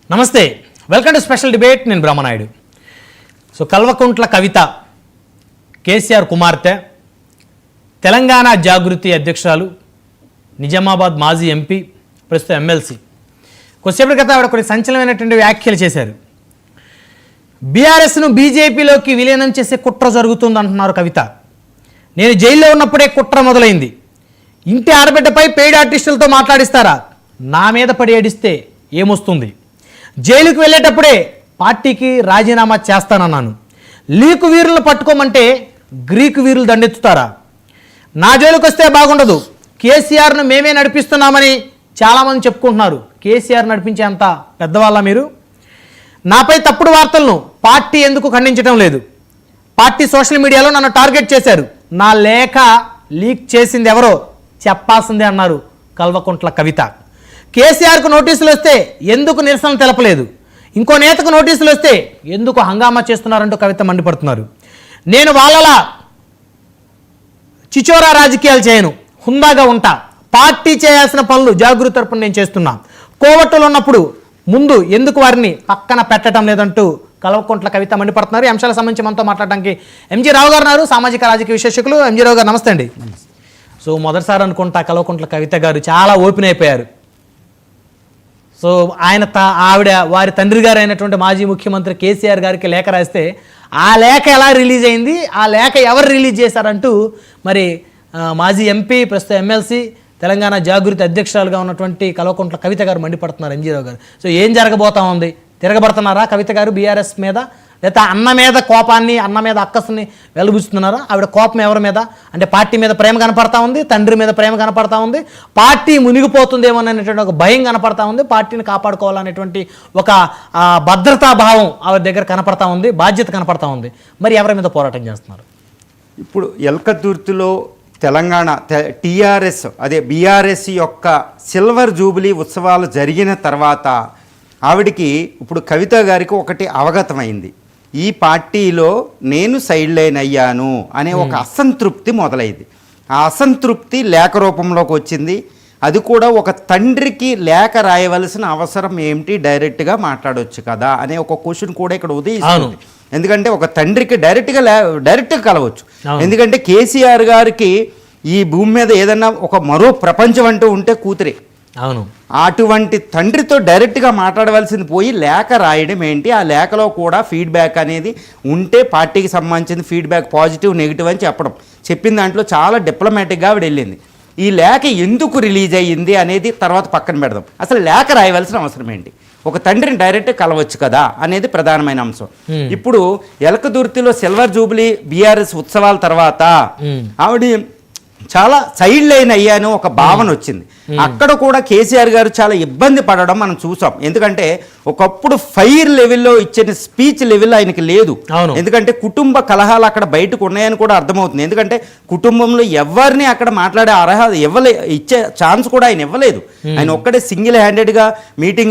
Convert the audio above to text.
నమస్తే, welcome to special debate. నేను Brahmanaidu. So Kalvakuntla Kavitha KCR కుమార్తె, తెలంగాణ జాగృతి అధ్యక్షురాలు, నిజామాబాద్ మాజీ ఎంపీ, ప్రస్తుతం ఎమ్మెల్సీ. కొద్దిసేపటి క్రితం ఆవిడ కొన్ని సంచలనమైనటువంటి వ్యాఖ్యలు చేశారు. బీఆర్ఎస్ను బీజేపీలోకి విలీనం చేసే కుట్ర జరుగుతుందంటున్నారు కవిత. నేను జైల్లో ఉన్నప్పుడే కుట్ర మొదలైంది. ఇంటి ఆడబిడ్డపై పెయిడ్ ఆర్టిస్టులతో మాట్లాడిస్తారా? నా మీద పడి ఏడిస్తే ఏమొస్తుంది? జైలుకు వెళ్ళేటప్పుడే పార్టీకి రాజీనామా చేస్తానన్నాను. లీకు వీరులను పట్టుకోమంటే గ్రీకు వీరులు దండెత్తుతారా? నా జైలుకు వస్తే బాగుండదు. కేసీఆర్ను మేమే నడిపిస్తున్నామని చాలామంది చెప్పుకుంటున్నారు. కేసీఆర్ నడిపించేంత పెద్దవాళ్ళ మీరు? నాపై తప్పుడు వార్తలను పార్టీ ఎందుకు ఖండించడం లేదు? పార్టీ సోషల్ మీడియాలో నన్ను టార్గెట్ చేశారు. నా లేఖ లీక్ చేసింది ఎవరో చెప్పాల్సిందే అన్నారు కల్వకుంట్ల కవిత. కేసీఆర్కు నోటీసులు వస్తే ఎందుకు నిరసన తెలపలేదు? ఇంకో నేతకు నోటీసులు వస్తే ఎందుకు హంగామా చేస్తున్నారంటూ కవిత మండిపడుతున్నారు. నేను వాళ్ళలా చిచోరా రాజకీయాలు చేయను, హుందాగా ఉంటా. పార్టీ చేయాల్సిన పనులు జాగృతి తరపున నేను చేస్తున్నా. కోవట్టులు ఉన్నప్పుడు ముందు ఎందుకు వారిని పక్కన పెట్టడం లేదంటూ కల్వకుంట్ల కవిత మండిపడుతున్నారు. ఈ అంశాల సంబంధించి మనతో మాట్లాడడానికి ఎంజీ రావు గారు ఉన్నారు, సామాజిక రాజకీయ విశ్లేషకులు. ఎంజీ రావు గారు నమస్తే అండి. సో మొదటిసారి అనుకుంటా కల్వకుంట్ల కవిత గారు చాలా ఓపెన్ అయిపోయారు. సో ఆవిడ వారి తండ్రి గారు అయినటువంటి మాజీ ముఖ్యమంత్రి కేసీఆర్ గారికి లేఖ రాస్తే ఆ లేఖ ఎలా రిలీజ్ అయింది, ఆ లేఖ ఎవరు రిలీజ్ చేశారంటూ మరి మాజీ ఎంపీ, ప్రస్తుతం ఎమ్మెల్సీ, తెలంగాణ జాగృతి అధ్యక్షురాలుగా ఉన్నటువంటి కల్వకుంట్ల కవిత గారు మండిపడుతున్నారు. ఎంజీరావు గారు, సో ఏం జరగబోతా ఉంది? తిరగబడుతున్నారా కవిత గారు బీఆర్ఎస్ మీద? లేదా అన్న మీద కోపాన్ని, అన్న మీద అక్కసుని వెలుబుస్తున్నారా? ఆవిడ కోపం ఎవరి మీద అంటే పార్టీ మీద ప్రేమ కనపడతా ఉంది, తండ్రి మీద ప్రేమ కనపడతా ఉంది, పార్టీ మునిగిపోతుందేమో అనేటువంటి ఒక భయం కనపడతా ఉంది, పార్టీని కాపాడుకోవాలనేటువంటి ఒక భద్రతా భావం ఆవిడ దగ్గర కనపడతా ఉంది, బాధ్యత కనపడతా ఉంది. మరి ఎవరి మీద పోరాటం చేస్తున్నారు? ఇప్పుడు ఎల్కతుర్తిలో తెలంగాణ టీఆర్ఎస్ బీఆర్ఎస్ యొక్క సిల్వర్ జూబిలీ ఉత్సవాలు జరిగిన తర్వాత ఆవిడికి ఇప్పుడు కవిత గారికి ఒకటి అవగతమైంది. ఈ పార్టీలో నేను సైడ్ లైన్ అయ్యాను అనే ఒక అసంతృప్తి మొదలైంది. ఆ అసంతృప్తి లేఖ రూపంలోకి వచ్చింది. అది కూడా ఒక తండ్రికి లేఖ రాయవలసిన అవసరం ఏమిటి, డైరెక్ట్గా మాట్లాడవచ్చు కదా అనే ఒక క్వశ్చన్ కూడా ఇక్కడ ఉదయిస్తుంది. ఎందుకంటే ఒక తండ్రికి డైరెక్ట్గా కలవచ్చు. ఎందుకంటే కేసీఆర్ గారికి ఈ భూమి మీద ఏదన్నా ఒక మరో ప్రపంచం అంటూ ఉంటే కూతురే. అవును, అటువంటి తండ్రితో డైరెక్ట్గా మాట్లాడవలసింది పోయి లేఖ రాయడం ఏంటి? ఆ లేఖలో కూడా ఫీడ్బ్యాక్ అనేది ఉంటే పార్టీకి సంబంధించిన ఫీడ్బ్యాక్ పాజిటివ్ నెగిటివ్ అని చెప్పిన దాంట్లో చాలా డిప్లొమాటిక్గా ఆవిడ వెళ్ళింది. ఈ లేఖ ఎందుకు రిలీజ్ అయ్యింది అనేది తర్వాత పక్కన పెడదాం. అసలు లేఖ రాయవలసిన అవసరం ఏంటి? ఒక తండ్రిని డైరెక్ట్ కలవచ్చు కదా అనేది ప్రధానమైన అంశం. ఇప్పుడు ఎలకదుర్తిలో సిల్వర్ జూబిలీ బీఆర్ఎస్ ఉత్సవాల తర్వాత ఆవిడ చాలా సైడ్ లైన్ అయ్యాను ఒక భావన వచ్చింది. అక్కడ కూడా కేసీఆర్ గారు చాలా ఇబ్బంది పడడం మనం చూసాం. ఎందుకంటే ఒకప్పుడు ఫైర్ లెవెల్లో ఇచ్చిన స్పీచ్ లెవెల్ ఆయనకి లేదు. ఎందుకంటే కుటుంబ కలహాలు అక్కడ బయటకు ఉన్నాయని కూడా అర్థమవుతుంది. ఎందుకంటే కుటుంబంలో ఎవరిని అక్కడ మాట్లాడే అర్హత ఇచ్చే ఛాన్స్ కూడా ఆయన ఇవ్వలేదు. ఆయన ఒక్కడే సింగిల్ హ్యాండెడ్గా మీటింగ్